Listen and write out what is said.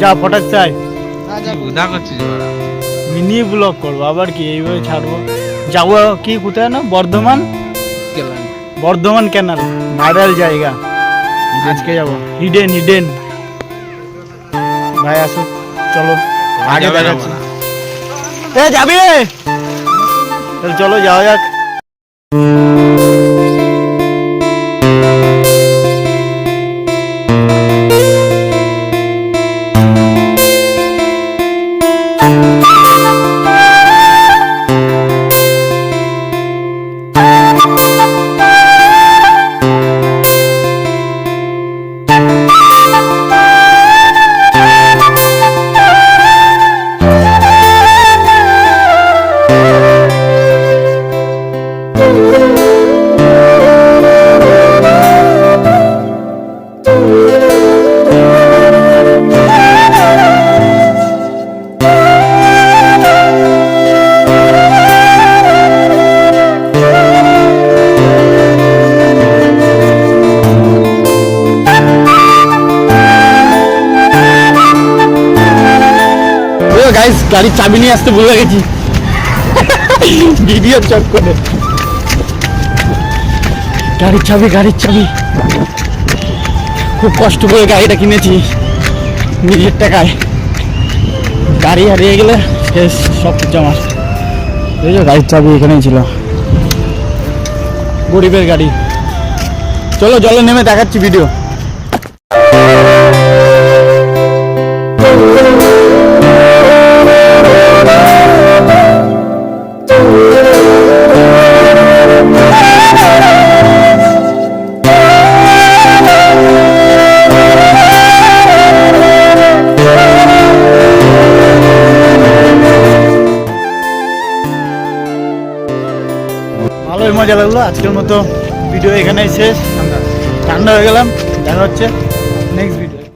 যা ফটাক চাই উদা করছিস বাড়া। মিনি ব্লগ করবো আবার কি এইভাবে ছাড়বো। যাবো কি কোথায় না বর্ধমান গেলাম। বর্ধমান ক্যানাল ভাইরাল জায়গা আজকে যাবো হিডেন হিডেন ভাই আসুক চলো আগে যাবে না দেখাচ্ছি। বাড়া। এ যাবি তাহলে চলো যাওয়া যাক। গাইস গাড়ির চাবি নিয়ে আসতে ভুলে গেছি ভিডিও চক করে। গাড়ির চাবি খুব কষ্ট করে গাড়িটা কিনেছি নিজের টাকায়। গাড়ি হারিয়ে গেলে শেষ সব কিছু আমার। বুঝছো গাড়ির চাবি এখানেই ছিল, গরিবের গাড়ি। চলো জলে নেমে দেখাচ্ছি ভিডিও। ভালোই মজা লাগলো। আজকের মতো ভিডিও এখানেই শেষ। ঠান্ডা হয়ে গেলাম। দেখা হচ্ছে নেক্সট ভিডিও।